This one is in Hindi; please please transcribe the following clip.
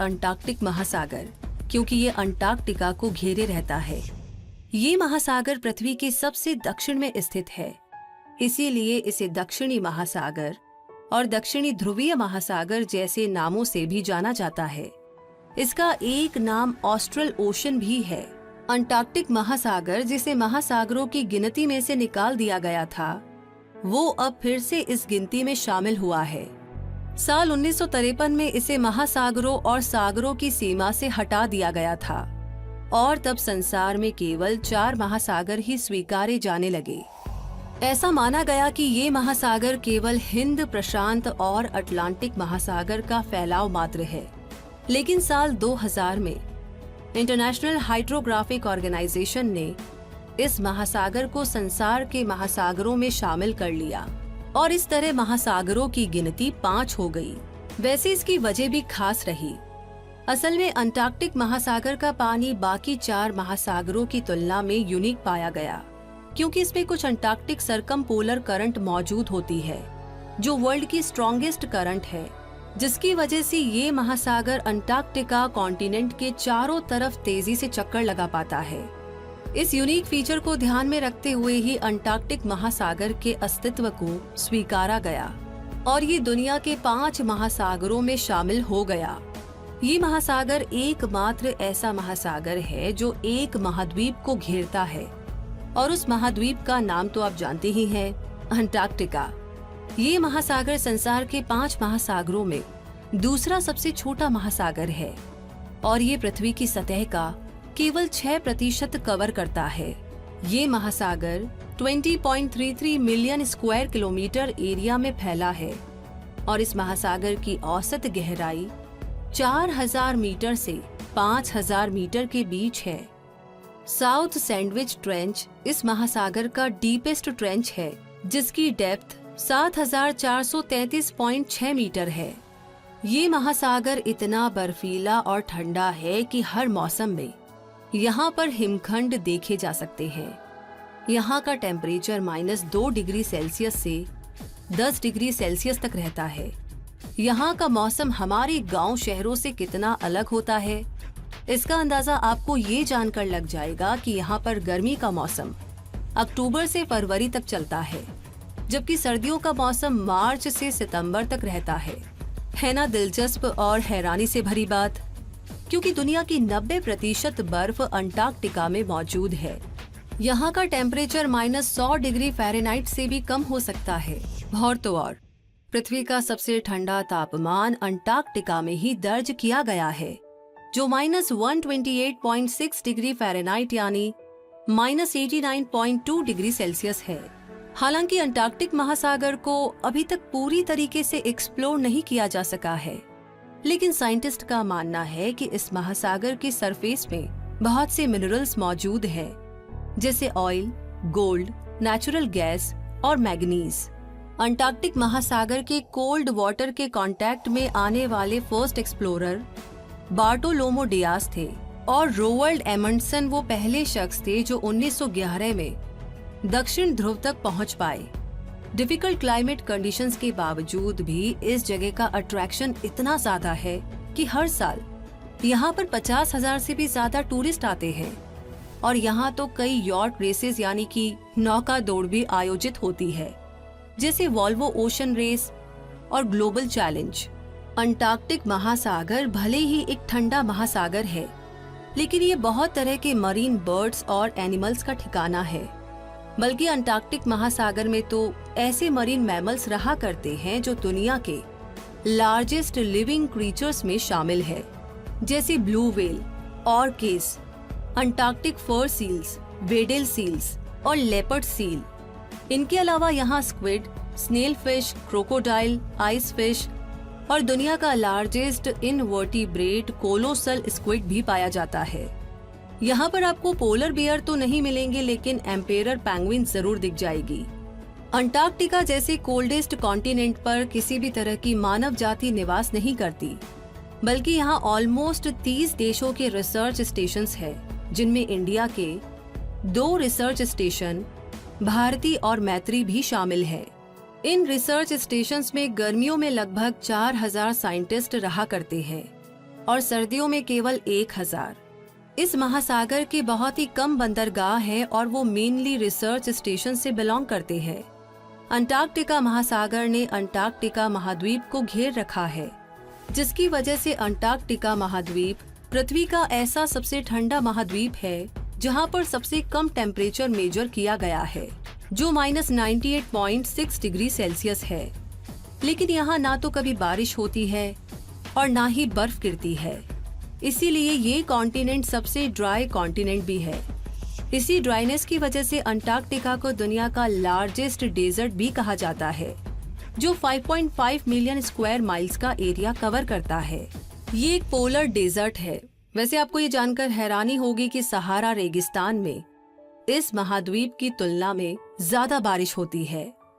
अंटार्कटिक महासागर, क्योंकि ये अंटार्कटिका को घेरे रहता है। ये महासागर पृथ्वी के सबसे दक्षिण में स्थित है, इसीलिए इसे दक्षिणी महासागर और दक्षिणी ध्रुवीय महासागर जैसे नामों से भी जाना जाता है। इसका एक नाम ऑस्ट्रल ओशन भी है। अंटार्कटिक महासागर, जिसे महासागरों की गिनती में से निकाल दिया गया था, वो अब फिर से इस गिनती में शामिल हुआ है। साल 1953 में इसे महासागरों और सागरों की सीमा से हटा दिया गया था और तब संसार में केवल 4 महासागर ही स्वीकारे जाने लगे। ऐसा माना गया कि ये महासागर केवल हिंद प्रशांत और अटलांटिक महासागर का फैलाव मात्र है, लेकिन साल 2000 में इंटरनेशनल हाइड्रोग्राफिक ऑर्गेनाइजेशन ने इस महासागर को संसार के महासागरों में शामिल कर लिया और इस तरह महासागरों की गिनती 5 हो गई। वैसे इसकी वजह भी खास रही। असल में अंटार्कटिक महासागर का पानी बाकी 4 महासागरों की तुलना में यूनिक पाया गया, क्योंकि इसमें कुछ अंटार्कटिक सरकम पोलर करंट मौजूद होती है, जो वर्ल्ड की स्ट्रॉन्गेस्ट करंट है, जिसकी वजह से ये महासागर अंटार्कटिका कॉन्टिनेंट के चारों तरफ तेजी से चक्कर लगा पाता है। इस यूनिक फीचर को ध्यान में रखते हुए ही अंटार्कटिक महासागर के अस्तित्व को स्वीकारा गया और ये दुनिया के 5 महासागरों में शामिल हो गया। ये महासागर एकमात्र ऐसा महासागर है जो एक महाद्वीप को घेरता है और उस महाद्वीप का नाम तो आप जानते ही हैं, अंटार्कटिका। ये महासागर संसार के 5 महासागरों में दूसरा सबसे छोटा महासागर है और ये पृथ्वी की सतह का केवल 6% कवर करता है। ये महासागर 20.33 मिलियन स्क्वायर किलोमीटर एरिया में फैला है और इस महासागर की औसत गहराई 4000 मीटर से 5000 मीटर के बीच है। साउथ सैंडविच ट्रेंच इस महासागर का डीपेस्ट ट्रेंच है, जिसकी डेप्थ 7433.6 मीटर है। ये महासागर इतना बर्फीला और ठंडा है कि हर मौसम में यहाँ पर हिमखंड देखे जा सकते हैं। यहाँ का टेम्परेचर -2 डिग्री सेल्सियस से 10 डिग्री सेल्सियस तक रहता है। यहाँ का मौसम हमारे गांव शहरों से कितना अलग होता है, इसका अंदाजा आपको ये जानकर लग जाएगा कि यहाँ पर गर्मी का मौसम अक्टूबर से फरवरी तक चलता है, जबकि सर्दियों का मौसम मार्च से सितंबर तक रहता है ना दिलचस्प और हैरानी से भरी बात, क्योंकि दुनिया की 90% बर्फ अंटार्कटिका में मौजूद है। यहाँ का टेम्परेचर -100 डिग्री फ़ारेनहाइट से भी कम हो सकता है। और तो और पृथ्वी का सबसे ठंडा तापमान अंटार्कटिका में ही दर्ज किया गया है, जो -128.6 डिग्री फ़ारेनहाइट यानी -89.2 डिग्री सेल्सियस है। हालांकि अंटार्कटिक महासागर को अभी तक पूरी तरीके से एक्सप्लोर नहीं किया जा सका है, लेकिन साइंटिस्ट का मानना है कि इस महासागर की सरफेस में बहुत से मिनरल्स मौजूद हैं, जैसे ऑयल, गोल्ड, नेचुरल गैस और मैग्नीज। अंटार्कटिक महासागर के कोल्ड वाटर के कांटेक्ट में आने वाले फर्स्ट एक्सप्लोरर बार्टोलोमो डियास थे और रोवाल्ड एमंडसन वो पहले शख्स थे जो 1911 में दक्षिण ध्रुव तक पहुंच पाए। डिफिकल्ट क्लाइमेट कंडीशंस के बावजूद भी इस जगह का अट्रैक्शन इतना ज्यादा है कि हर साल यहाँ पर 50,000 से भी ज्यादा टूरिस्ट आते हैं और यहाँ तो कई यॉट रेसेस यानी कि नौका दौड़ भी आयोजित होती है, जैसे वॉल्वो ओशन रेस और ग्लोबल चैलेंज। अंटार्कटिक महासागर भले ही एक ठंडा महासागर है, लेकिन ये बहुत तरह के मरीन बर्ड्स और एनिमल्स का ठिकाना है। बल्कि अंटार्कटिक महासागर में तो ऐसे मरीन मैमल्स रहा करते हैं जो दुनिया के लार्जेस्ट लिविंग क्रीचर्स में शामिल है, जैसे blue whale, orchids, Antarctic fur seals, Weddell seals और लेपर्ड सील। इनके अलावा यहाँ squid, snail fish, crocodile, ice fish और दुनिया का लार्जेस्ट इनवर्टिब्रेट कोलोसल स्क्विड भी पाया जाता है। यहाँ पर आपको पोलर बियर तो नहीं मिलेंगे, लेकिन एम्पेरर पेंगुइन जरूर दिख जाएगी। अंटार्कटिका जैसे कोल्डेस्ट कॉन्टिनेंट पर किसी भी तरह की मानव जाति निवास नहीं करती, बल्कि यहाँ ऑलमोस्ट 30 देशों के रिसर्च स्टेशंस हैं, जिनमें इंडिया के 2 रिसर्च स्टेशन भारती और मैत्री भी शामिल है। इन रिसर्च स्टेशंस में गर्मियों में लगभग 4000 साइंटिस्ट रहा करते हैं और सर्दियों में केवल 1000। इस महासागर के बहुत ही कम बंदरगाह है और वो मेनली रिसर्च स्टेशन से बिलोंग करते हैं। अंटार्कटिका महासागर ने अंटार्कटिका महाद्वीप को घेर रखा है, जिसकी वजह से अंटार्कटिका महाद्वीप पृथ्वी का ऐसा सबसे ठंडा महाद्वीप है जहां पर सबसे कम टेम्परेचर मेजर किया गया है, जो -98.6 डिग्री सेल्सियस है। लेकिन यहाँ ना तो कभी बारिश होती है और ना ही बर्फ गिरती है, इसीलिए ये कॉन्टिनेंट सबसे ड्राई कॉन्टिनेंट भी है। इसी ड्राइनेस की वजह से अंटार्कटिका को दुनिया का लार्जेस्ट डेजर्ट भी कहा जाता है, जो 5.5 मिलियन स्क्वायर माइल्स का एरिया कवर करता है। ये एक पोलर डेजर्ट है। वैसे आपको ये जानकर हैरानी होगी कि सहारा रेगिस्तान में इस महाद्वीप की तुलना में ज्यादा बारिश होती है।